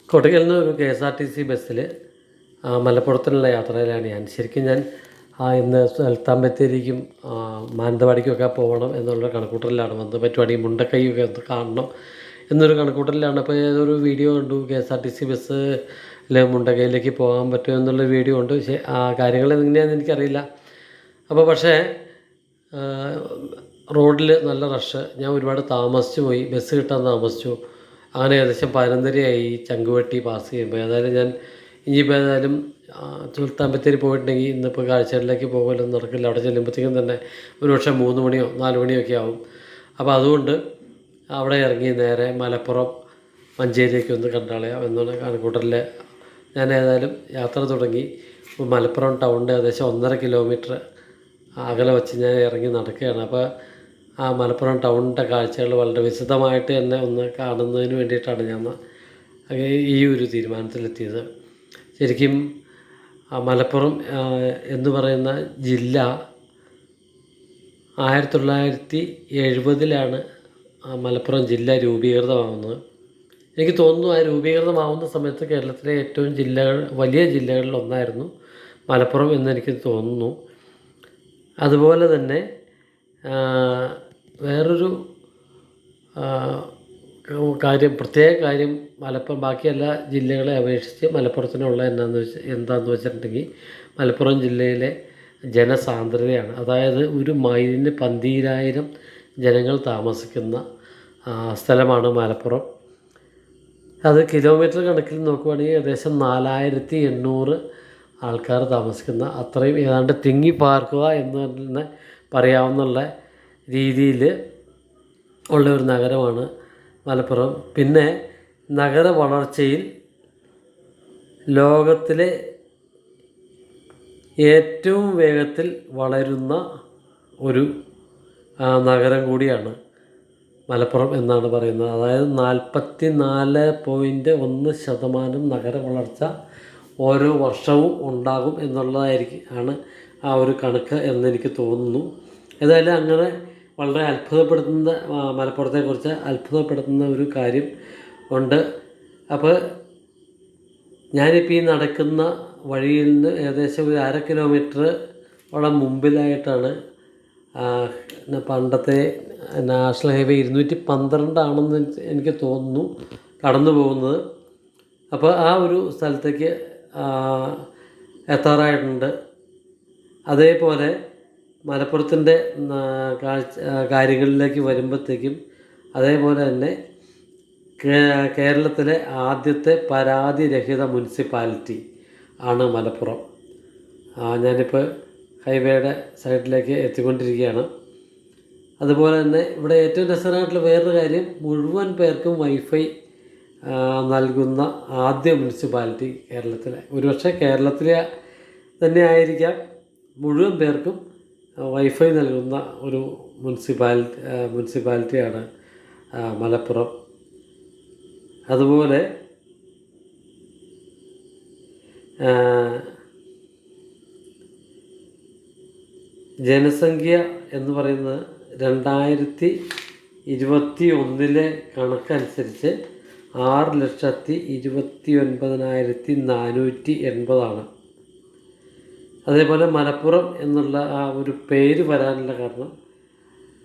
കൊടകിൽ നിന്ന് ഒരു KSRTC ബസ്സിൽ മലപ്പുറത്തിനുള്ള യാത്രയിലാണ് ഞാൻ. ശരിക്കും ഞാൻ ഇന്ന് സുൽത്താൻ ബത്തേരിക്കും മാനന്തവാടിക്കുമൊക്കെ പോകണം എന്നുള്ള കണക്കൂട്ടലിലാണ് വന്നത്. പറ്റുവാടി മുണ്ടക്കൈയൊക്കെ ഒന്ന് കാണണം എന്നൊരു കണക്കൂട്ടലിലാണ്. അപ്പോൾ ഏതൊരു വീഡിയോ കണ്ടു, KSRTC ബസ്സിൽ മുണ്ടക്കൈയിലേക്ക് പോകാൻ പറ്റുമോ എന്നുള്ള വീഡിയോ ഉണ്ട്. പക്ഷേ ആ കാര്യങ്ങൾ എങ്ങനെയാണെന്ന് എനിക്കറിയില്ല. അപ്പോൾ പക്ഷേ റോഡിൽ നല്ല റഷ്. ഞാൻ ഒരുപാട് താമസിച്ചു പോയി, ബസ് കിട്ടാൻ താമസിച്ചു. അങ്ങനെ ഏകദേശം 11:30 ചങ്കുവെട്ടി പാസ് ചെയ്യുമ്പോൾ. ഏതായാലും ഞാൻ ഇനിയിപ്പോൾ ഏതായാലും സുൽത്താൻ ബത്തേരി പോയിട്ടുണ്ടെങ്കിൽ ഇന്നിപ്പോൾ കാഴ്ചകളിലേക്ക് പോകലൊന്നും നടക്കില്ല. അവിടെ ചെല്ലുമ്പോഴത്തേക്കും തന്നെ ഒരുപക്ഷെ 3 മണിയോ 4 മണിയോ ഒക്കെ ആവും. അപ്പോൾ അതുകൊണ്ട് അവിടെ ഇറങ്ങി നേരെ മലപ്പുറം മഞ്ചേരിയൊക്കെ ഒന്ന് കണ്ടാളയാം എന്നുള്ള കണക്കൂട്ടലിൽ ഞാൻ ഏതായാലും യാത്ര തുടങ്ങി. മലപ്പുറം ടൗണിൻ്റെ ഏകദേശം 1.5 കിലോമീറ്റർ അകലെ വെച്ച് ഞാൻ ഇറങ്ങി നടക്കുകയാണ്. അപ്പോൾ ആ മലപ്പുറം ടൗണിൻ്റെ കാഴ്ചകൾ വളരെ വിശദമായിട്ട് തന്നെ ഒന്ന് കാണുന്നതിന് വേണ്ടിയിട്ടാണ് ഞാൻ ഈ ഒരു തീരുമാനത്തിലെത്തിയത്. ശരിക്കും മലപ്പുറം എന്ന് പറയുന്ന ജില്ല 1970-ലാണ് മലപ്പുറം ജില്ല രൂപീകൃതമാവുന്നത്. എനിക്ക് തോന്നുന്നു ആ രൂപീകൃതമാവുന്ന സമയത്ത് കേരളത്തിലെ ഏറ്റവും വലിയ ജില്ലകളിൽ ഒന്നായിരുന്നു മലപ്പുറം എന്നെനിക്ക് തോന്നുന്നു. അതുപോലെ തന്നെ വേറൊരു പ്രത്യേക കാര്യം മലപ്പുറം ബാക്കി എല്ലാ ജില്ലകളെ അപേക്ഷിച്ച് മലപ്പുറത്തിനുള്ള എന്താണെന്ന് വെച്ചിട്ടുണ്ടെങ്കിൽ മലപ്പുറം ജില്ലയിലെ ജനസാന്ദ്രതയാണ്. അതായത് ഒരു മൈലിന് 12,000 ജനങ്ങൾ താമസിക്കുന്ന സ്ഥലമാണ് മലപ്പുറം. അത് കിലോമീറ്റർ കണക്കിൽ നോക്കുവാണെങ്കിൽ ഏകദേശം 4,800 ആൾക്കാർ താമസിക്കുന്ന അത്രയും ഏതാണ്ട് തിങ്ങി പാർക്കുക എന്ന് തന്നെ പറയാവുന്ന രീതിയിൽ ഉള്ള ഒരു നഗരമാണ് മലപ്പുറം. പിന്നെ നഗര വളർച്ചയിൽ ലോകത്തിലെ ഏറ്റവും വേഗത്തിൽ വളരുന്ന ഒരു നഗരം കൂടിയാണ് മലപ്പുറം എന്നാണ് പറയുന്നത്. അതായത് 44.1% നഗര വളർച്ച ഓരോ വർഷവും ഉണ്ടാകും ആണ് ആ ഒരു കണക്ക് എന്നെനിക്ക് തോന്നുന്നു. ഏതായാലും അങ്ങനെ വളരെ മലപ്പുറത്തെക്കുറിച്ച് അത്ഭുതപ്പെടുത്തുന്ന ഒരു കാര്യം ഉണ്ട്. അപ്പോൾ ഞാനിപ്പോൾ ഈ നടക്കുന്ന വഴിയിൽ നിന്ന് ഏകദേശം ഒരു 1/2 കിലോമീറ്ററോളം മുമ്പിലായിട്ടാണ് പണ്ടത്തെ നാഷണൽ ഹൈവേ 212 ആണെന്ന് എനിക്ക് തോന്നുന്നു കടന്നു പോകുന്നത്. അപ്പോൾ ആ ഒരു സ്ഥലത്തേക്ക് എത്താറായിട്ടുണ്ട്. അതേപോലെ മലപ്പുറത്തിൻ്റെ കാര്യങ്ങളിലേക്ക് വരുമ്പോഴത്തേക്കും അതേപോലെ തന്നെ കേരളത്തിലെ ആദ്യത്തെ പരാതിരഹിത മുനിസിപ്പാലിറ്റി ആണ് മലപ്പുറം. ഞാനിപ്പോൾ ഹൈവേയുടെ സൈഡിലേക്ക് എത്തിക്കൊണ്ടിരിക്കുകയാണ്. അതുപോലെ തന്നെ ഇവിടെ ഏറ്റവും രസകരമായിട്ടുള്ള വേറൊരു കാര്യം, മുഴുവൻ പേർക്കും വൈഫൈ നൽകുന്ന ആദ്യ മുനിസിപ്പാലിറ്റി കേരളത്തിലെ, ഒരുപക്ഷെ കേരളത്തിലെ തന്നെ ആയിരിക്കാം, മുഴുവൻ പേർക്കും വൈഫൈ നൽകുന്ന ഒരു മുനിസിപ്പാലിറ്റിയാണ് മലപ്പുറം. അതുപോലെ ജനസംഖ്യ എന്ന് പറയുന്നത് 2021 കണക്കനുസരിച്ച് 6,29,480 അതേപോലെ മലപ്പുറം എന്നുള്ള ആ ഒരു പേര് വരാനുള്ള കാരണം,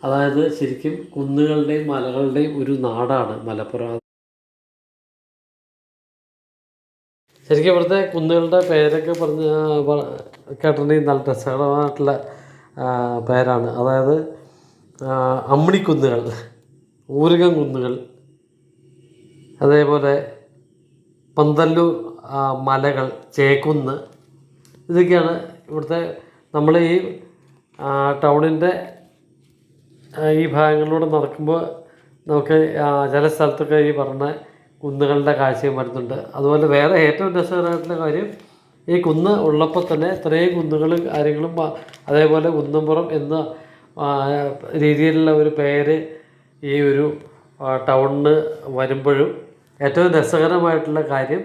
അതായത് ശരിക്കും കുന്നുകളുടെയും മലകളുടെയും ഒരു നാടാണ് മലപ്പുറം. ശരിക്കും ഇവിടുത്തെ കുന്നുകളുടെ പേരൊക്കെ കേട്ടിട്ടുണ്ടെങ്കിൽ നല്ല രസകരമായിട്ടുള്ള പേരാണ്. അതായത് അമ്മിണിക്കുന്നുകൾ, ഊരുകം കുന്നുകൾ, അതേപോലെ പന്തല്ലൂർ മലകൾ, ചേക്കുന്ന്, ഇതൊക്കെയാണ് ഇവിടുത്തെ. നമ്മൾ ഈ ടൗണിൻ്റെ ഈ ഭാഗങ്ങളിലൂടെ നടക്കുമ്പോൾ നമുക്ക് ചില സ്ഥലത്തൊക്കെ ഈ പറഞ്ഞ കുന്നുകളുടെ കാഴ്ചയും വരുന്നുണ്ട്. അതുപോലെ വേറെ ഏറ്റവും രസകരമായിട്ടുള്ള കാര്യം, ഈ കുന്ന് ഉള്ളപ്പോൾ തന്നെ ഇത്രയും കുന്നുകളും കാര്യങ്ങളും അതേപോലെ കുന്നമ്പുറം എന്ന രീതിയിലുള്ള ഒരു പേര് ഈ ഒരു ടൗണിന് വരുമ്പോഴും ഏറ്റവും രസകരമായിട്ടുള്ള കാര്യം,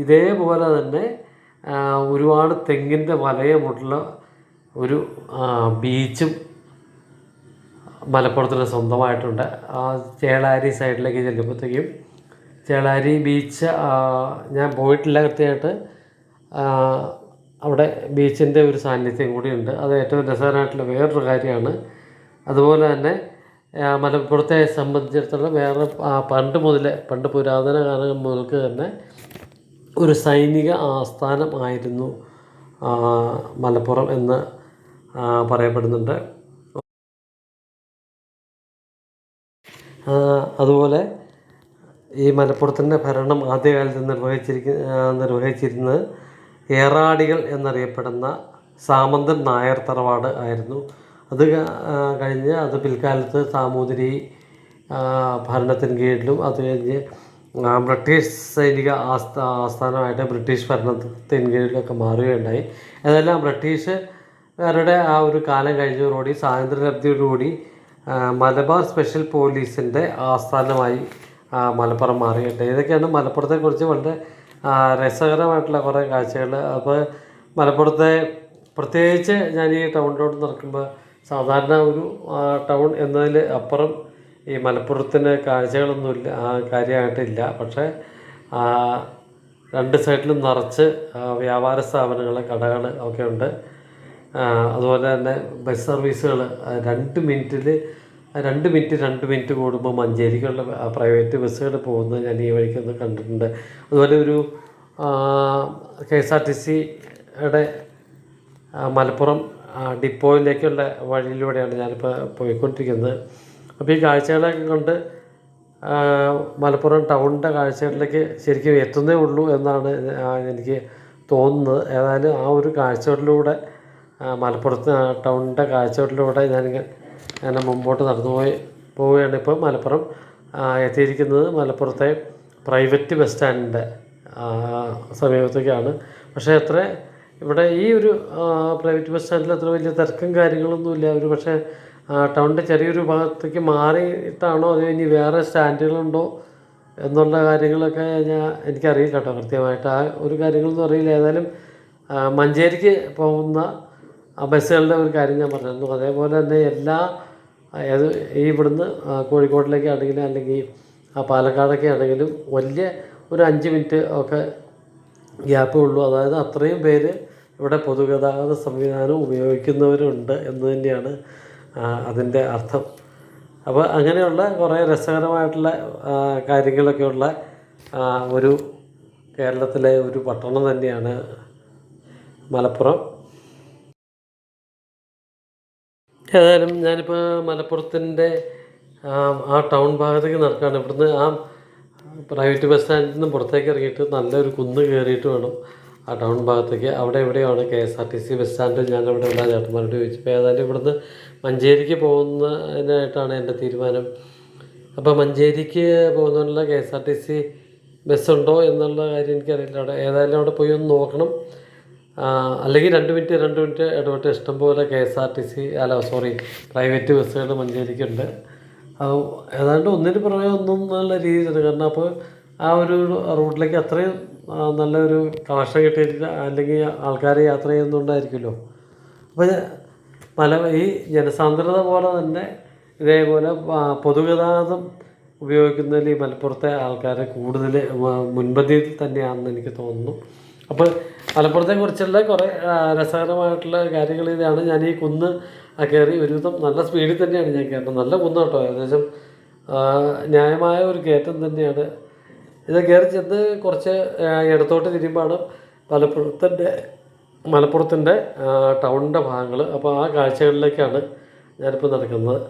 ഇതേപോലെ തന്നെ ഒരുപാട് തെങ്ങിൻ്റെ വലയമുള്ള ഒരു ബീച്ചും മലപ്പുറത്തിന് സ്വന്തമായിട്ടുണ്ട്. ചേളാരി സൈഡിലേക്ക് ചെല്ലുമ്പോഴത്തേക്കും ചേളാരി ബീച്ച് ഞാൻ പോയിട്ടില്ല കൃത്യമായിട്ട്. അവിടെ ബീച്ചിൻ്റെ ഒരു സാന്നിധ്യം കൂടിയുണ്ട്. അത് ഏറ്റവും രസകരമായിട്ടുള്ള വേറൊരു കാര്യമാണ്. അതുപോലെ തന്നെ മലപ്പുറത്തെ സംബന്ധിച്ചിടത്തോളം വേറെ പണ്ട് പുരാതന കാലം മുതൽക്ക് തന്നെ ഒരു സൈനിക ആസ്ഥാനം ആയിരുന്നു മലപ്പുറം എന്ന് പറയപ്പെടുന്നുണ്ട്. അതുപോലെ ഈ മലപ്പുറത്തിൻ്റെ ഭരണം ആദ്യകാലത്ത് നിർവഹിച്ചിരുന്നത് ഏറാടികൾ എന്നറിയപ്പെടുന്ന സാമന്തൻ നായർ തറവാട് ആയിരുന്നു. അത് കഴിഞ്ഞ് അത് പിൽക്കാലത്ത് സാമൂതിരി ഭരണത്തിന് കീഴിലും അത് കഴിഞ്ഞ് ബ്രിട്ടീഷ് സൈനിക ആസ്ഥാനമായിട്ട് ബ്രിട്ടീഷ് ഭരണത്തിന് കീഴിലൊക്കെ മാറുകയുണ്ടായി. അതെല്ലാം ബ്രിട്ടീഷുകാരുടെ ആ ഒരു കാലം കഴിഞ്ഞതോടുകൂടി സ്വാതന്ത്ര്യലബ്ധിയോടുകൂടി മലബാർ സ്പെഷ്യൽ പോലീസിൻ്റെ ആസ്ഥാനമായി മലപ്പുറം മാറിയിട്ടുണ്ട്. ഇതൊക്കെയാണ് മലപ്പുറത്തെക്കുറിച്ച് വളരെ രസകരമായിട്ടുള്ള കുറേ കാഴ്ചകൾ. അപ്പോൾ മലപ്പുറത്തെ പ്രത്യേകിച്ച് ഞാൻ ഈ ടൗണിലോട്ട് നടക്കുമ്പോൾ സാധാരണ ഒരു ടൗൺ എന്നതിൽ അപ്പുറം ഈ മലപ്പുറത്തിന് കാഴ്ചകളൊന്നുമില്ല, കാര്യമായിട്ടില്ല. പക്ഷേ രണ്ട് സൈഡിലും നിറച്ച് വ്യാപാര സ്ഥാപനങ്ങൾ, കടകൾ ഒക്കെ ഉണ്ട്. അതുപോലെ തന്നെ ബസ് സർവീസുകൾ 2 മിനിറ്റ് കൂടുമ്പോൾ മഞ്ചേരിക്കുള്ള പ്രൈവറ്റ് ബസ്സുകൾ പോകുന്നത് ഞാൻ ഈ വഴിക്കൊന്ന് കണ്ടിട്ടുണ്ട്. അതുപോലെ ഒരു KSRTCയുടെ മലപ്പുറം ഡിപ്പോയിലേക്കുള്ള വഴിയിലൂടെയാണ് ഞാനിപ്പോൾ പോയിക്കൊണ്ടിരിക്കുന്നത്. അപ്പോൾ ഈ കാഴ്ചകളൊക്കെ കൊണ്ട് മലപ്പുറം ടൗണിൻ്റെ കാഴ്ചകളിലേക്ക് ശരിക്കും എത്തുന്നേ ഉള്ളൂ എന്നാണ് എനിക്ക് തോന്നുന്നത്. ഏതായാലും ആ ഒരു കാഴ്ചകളിലൂടെ മലപ്പുറത്ത് ടൗണിൻ്റെ കാഴ്ചകളിലൂടെ ഞാൻ മുമ്പോട്ട് പോവുകയാണ്. ഇപ്പോൾ മലപ്പുറം എത്തിയിരിക്കുന്നത് മലപ്പുറത്തെ പ്രൈവറ്റ് ബസ് സ്റ്റാൻഡിൻ്റെ സമീപത്തേക്കാണ്. പക്ഷേ ഇവിടെ ഈ ഒരു പ്രൈവറ്റ് ബസ് സ്റ്റാൻഡിൽ അത്ര വലിയ തിരക്കും കാര്യങ്ങളൊന്നുമില്ല. ഒരു പക്ഷേ ടൗണിൻ്റെ ചെറിയൊരു ഭാഗത്തേക്ക് മാറിയിട്ടാണോ അതോ ഇനി വേറെ സ്റ്റാൻഡുകളുണ്ടോ എന്നുള്ള കാര്യങ്ങളൊക്കെ എനിക്കറിയില്ല കേട്ടോ കൃത്യമായിട്ട്. ആ ഒരു കാര്യങ്ങളൊന്നും അറിയില്ല. ഏതായാലും മഞ്ചേരിക്ക് പോകുന്ന ബസ്സുകളുടെ ഒരു കാര്യം ഞാൻ പറഞ്ഞിരുന്നു. അതേപോലെ തന്നെ ഈ ഇവിടുന്ന് കോഴിക്കോട്ടിലേക്കാണെങ്കിലും അല്ലെങ്കിൽ പാലക്കാടൊക്കെ ആണെങ്കിലും വലിയ ഒരു 5 മിനിറ്റ് ഒക്കെ ഗ്യാപ്പേ ഉള്ളൂ. അതായത് അത്രയും പേര് ഇവിടെ പൊതുഗതാഗത സംവിധാനം ഉപയോഗിക്കുന്നവരുണ്ട് എന്ന് തന്നെയാണ് അതിൻ്റെ അർത്ഥം. അപ്പോൾ അങ്ങനെയുള്ള കുറേ രസകരമായിട്ടുള്ള കാര്യങ്ങളൊക്കെയുള്ള ഒരു കേരളത്തിലെ ഒരു പട്ടണം തന്നെയാണ് മലപ്പുറം. ഏതായാലും ഞാനിപ്പോൾ മലപ്പുറത്തിൻ്റെ ആ ടൗൺ ഭാഗത്തേക്ക് നടക്കുകയാണ്. ഇവിടുന്ന് ആ പ്രൈവറ്റ് ബസ് സ്റ്റാൻഡിൽ നിന്ന് പുറത്തേക്ക് ഇറങ്ങിയിട്ട് നല്ലൊരു കുന്ന് കയറിയിട്ട് വേണം ആ ടൗൺ ഭാഗത്തേക്ക്. അവിടെ എവിടെയാണ് KSRTC ബസ് സ്റ്റാൻഡ്? ഞാനവിടെ ഉള്ള ചേട്ടന്മാരോട് ചോദിച്ചപ്പോൾ ഏതായാലും ഇവിടുന്ന് മഞ്ചേരിക്ക് പോകുന്നതിനായിട്ടാണ് എൻ്റെ തീരുമാനം. അപ്പോൾ മഞ്ചേരിക്ക് പോകുന്നതിനുള്ള KSRTC ബസ്സുണ്ടോ എന്നുള്ള കാര്യം എനിക്കറിയില്ല. ഏതായാലും അവിടെ പോയി ഒന്ന് നോക്കണം. അല്ലെങ്കിൽ 2 മിനിറ്റ് ഇടപെട്ട് ഇഷ്ടംപോലെ പ്രൈവറ്റ് ബസ്സുകൾ മഞ്ചേരിക്കുണ്ട്. ഏതാണ്ട് ഒന്നിന് പുറമെ ഒന്നും എന്നുള്ള രീതിയിലാണ്. കാരണം അപ്പോൾ ആ ഒരു റൂട്ടിലേക്ക് അത്രയും നല്ലൊരു കണക്ഷൻ കിട്ടിയിട്ടില്ല, അല്ലെങ്കിൽ ആൾക്കാർ യാത്ര ചെയ്യുന്നുണ്ടായിരിക്കുമല്ലോ. അപ്പോൾ ഈ ജനസാന്ദ്രത പോലെ തന്നെ ഇതേപോലെ പൊതുഗതാഗതം ഉപയോഗിക്കുന്നതിൽ ഈ മലപ്പുറത്തെ ആൾക്കാരെ കൂടുതൽ മുൻപന്തിയിൽ തന്നെയാണെന്ന് എനിക്ക് തോന്നുന്നു. അപ്പോൾ മലപ്പുറത്തെക്കുറിച്ചുള്ള കുറേ രസകരമായിട്ടുള്ള കാര്യങ്ങൾ ഇതാണ്. ഞാൻ ഈ കുന്ന് കയറി ഒരുവിധം നല്ല സ്പീഡിൽ തന്നെയാണ് ഞാൻ കയറുന്നത്. നല്ല കുന്ന് കേട്ടോ, ഏകദേശം ന്യായമായ ഒരു കയറ്റം തന്നെയാണ്. ഇത് കയറി ചെന്ന് കുറച്ച് ഇടത്തോട്ട് തിരിയുമ്പോഴാണ് മലപ്പുറത്തിൻ്റെ ടൗണിൻ്റെ ഭാഗങ്ങൾ. അപ്പോൾ ആ കാഴ്ചകളിലേക്കാണ് ഞാനിപ്പോൾ നടക്കുന്നത്.